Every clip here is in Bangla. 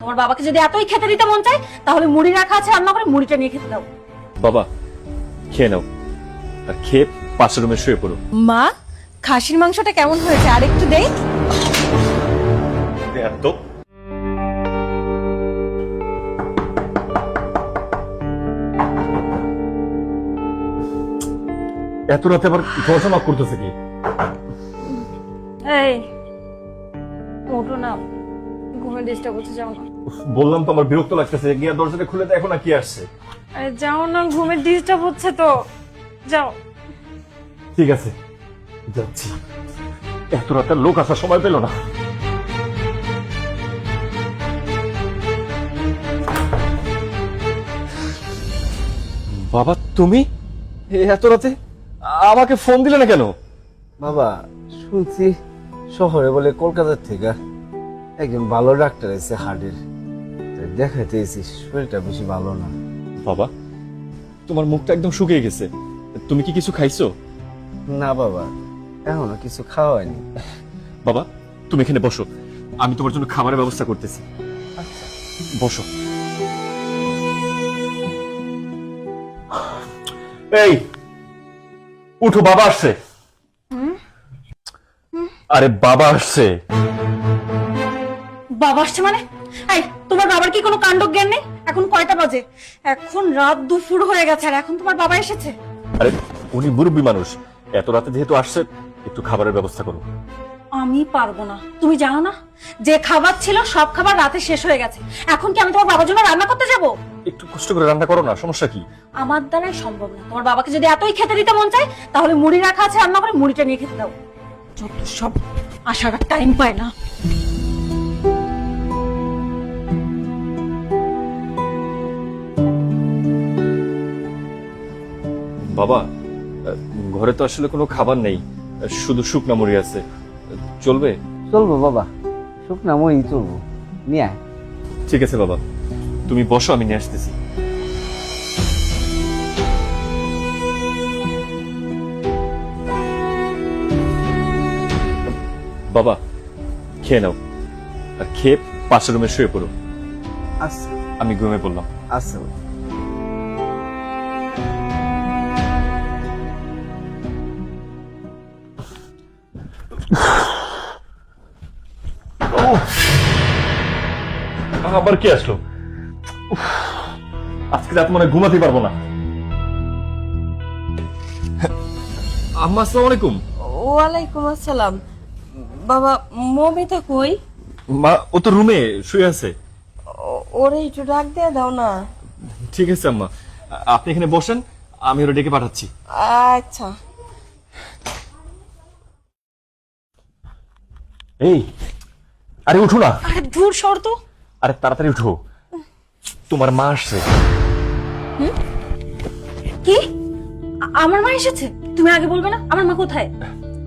তোমার বাবাকে যদি এতই খেতে দিতে মন চায় তাহলে মুড়ি রাখা আছে, রান্না করে মুড়িটা নিয়ে খেতে দাও। বাবা খেয়ে নাও, আর খেয়ে পাশের রুমে শুয়ে পড়ো। মা, খাসির মাংসটা কেমন হয়েছে আর একটু দেই। এত এত রাতে আবার দরজা করতেছে কি? এই ওঠো না, ঘুমে ডিস্টার্ব হচ্ছে, যাও না। বললাম তো আমার বিরক্ত লাগতেছে, গিয়ে দরজাটা খুলে দেখো না কি আসছে। আরে যাও না, ঘুমে ডিস্টার্ব হচ্ছে তো, যাও। ঠিক আছে যাচ্ছি। এত রাতে লোক আসার সময় পেল না। বাবা তুমি এত রাতে আমাকে ফোন দিলে না কেন? বাবা শুনছি শহরে বলে কলকাতার থেকে একজন ভালো ডাক্তার এসে হার্টের, তাই দেখাইতে এসেছি, শরীরটা বেশি ভালো না। বাবা তোমার মুখটা একদম শুকিয়ে গেছে, তুমি কি কিছু খাইছো? না বাবা, এখনো কিছু খাওয়া হয়নি। বাবা তুমি এখানে বসো, আমি তোমার জন্য খাবারের ব্যবস্থা করতেছি। বসো। এই উঠো, বাবা আসছে। আরে বাবা আসছে। বাবা আসছে মানে? এই তোমার বাবার কি কোনো কাণ্ড জ্ঞান নেই? এখন কয়টা বাজে? এখন রাত দুপুর হয়ে গেছে আর এখন তোমার বাবা এসেছে? আরে উনি মুরব্বী মানুষ, এত রাতে যেহেতু আসছে একটু খাবারের ব্যবস্থা করো। আমি পারবো না, তুমি জানো না যে খাবার ছিল সব খাবার রাতে শেষ হয়ে গেছে। এখন কি আমি তোমার বাবার জন্য রান্না করতে যাব? একটু কষ্ট করে রান্না করো না, সমস্যা কি? আমার দ্বারাই সম্ভব না। তোমার বাবাকে যদি এতই খেতে দিতে মন চায় তাহলে মুড়ি রাখা আছে, রান্না করে মুড়িটা নিয়ে খেতে দাও। যত সব, আসার টাইম পায় না। বাবা ঘরে তো আসলে কোনো খাবার নেই, শুধু শুকনা মুড়ি আছে, চলবে? চলবো বাবা, শুকনা মই চলবো, নিয়ে আয়। ঠিক আছে বাবা, তুমি বসো, আমি নিয়ে আসতেছি। বাবা খেয়ে নাও, আর খেয়ে পাশের রুমে শুয়ে পড়ো। আচ্ছা আমি ঘুমিয়ে পড়লাম। আচ্ছা বাবা। আবার কি আসলো? আজকে রাত মনে হয় ঘুমাতে পারবো না। আম্মা আসসালামু আলাইকুম। ওয়ালাইকুম আসসালাম। বাবা মমিতা কই? মা ও তো রুমে শুয়ে আছে। ওরে একটু ডাক দিয়ে দাও না। ঠিক আছে আম্মা, আপনি এখানে বসেন, আমি ওরা ডেকে পাঠাচ্ছি। আচ্ছা। এই আরে উঠো না। আরে দূর সর তো। আরে তাড়াতাড়ি উঠো, তোমার মা আসছে। কি? আমার মা এসেছে? তুমি আগে বলবে না? আমার মা কোথায়?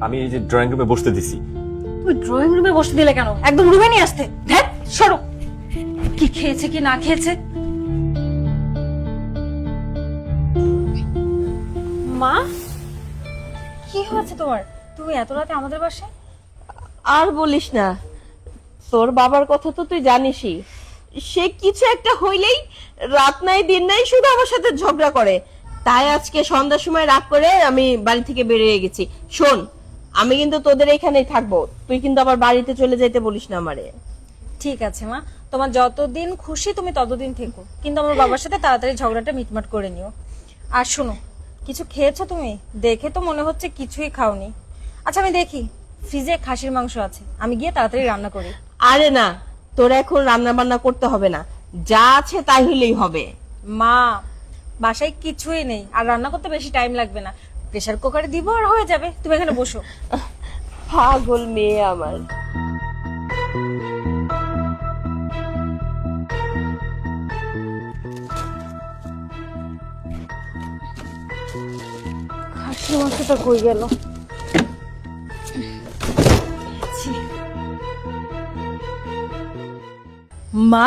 আমি এই যে ড্রয়িং রুমে বসতে দিছি। তুই ড্রয়িং রুমে বসতে দিলে কেন? একদম রুমে নিয়ে আসতে। ধ্যাৎ, সরো। কি খেয়েছে কি না খেয়েছে? মা, কি হয়েছে তোমার? তুমি এত রাতে আমাদের বাসায়? আর বলিস না, তোর বাবার কথা তো তুই জানিসই। সে কিছু একটা হইলেই রাত নাই দিন নাই শুধু আমার সাথে ঝগড়া করে। তাই আজকে সন্ধ্যার সময় রাগ করে আমি বাড়ি থেকে বেরিয়ে গেছি। শোন, আমি কিন্তু তোদের এখানেই থাকবো, তুই কিন্তু আবার বাড়িতে চলে যাইতে বলিস না আমারে। ঠিক আছে মা, তোমার যতদিন খুশি তুমি ততদিন থেকো, কিন্তু আমার বাবার সাথে তাড়াতাড়ি ঝগড়াটা মিটমাট করে নিও। আর শোনো, কিছু খেয়েছো তুমি? দেখে তো মনে হচ্ছে কিছুই খাওনি। আচ্ছা আমি দেখি ফ্রিজে খাসির মাংস আছে, আমি গিয়ে তাড়াতাড়ি রান্না করি। আরে না, তোর এখন রান্না বান্না করতে হবে না, যা আছে তাই হইলেই হবে। মা, বাসায় কিছুই নেই আর রান্না করতে বেশি টাইম লাগবে না, প্রেসার কুকারে দিব আর হয়ে যাবে। তুমি এখানে বসো। পাগল মেয়ে আমার। খাসির মাংসটা কই গেল? মা,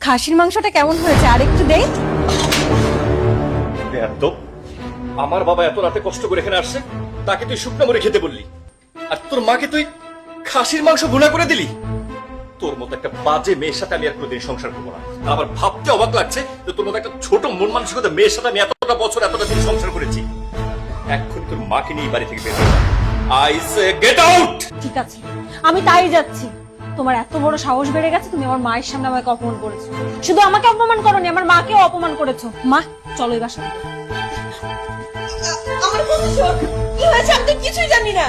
খাসির মাংসটা কেমন হয়েছে আর একটু দেই। এত আমার বাবা এত রাতে কষ্ট করে এখানে আসছে, তাকে তুই শুকনা মুড়ি খেতে বললি, আর তোর মাকে তুই খাসির মাংস ভুনা করে দিলি। তোর মতো একটা বাজে মেয়ের সাথে আমি আর কোনোদিন সংসার করবো না। আর আমার ভাবতে অবাক লাগছে যে তোর মতো একটা ছোট মন মানসিকতা মেয়ের সাথে আমি এতটা বছর এতটা দিন সংসার করেছি। এক্ষুনি তোর মাকে নিয়ে বাড়ি থেকে বের হয়ে আই সে গেট আউট। ঠিক আছে, আমি তাই যাচ্ছি। তোমার এত বড় সাহস বেড়ে গেছে, তুমি আমার মায়ের সামনে আমাকে অপমান করেছো। শুধু আমাকে অপমান করোনি, আমার মাকেও অপমান করেছো। মা, চলো এই বাসায়। আমার কথা শোন, কি হয়েছে আমি তো কিছুই জানি না।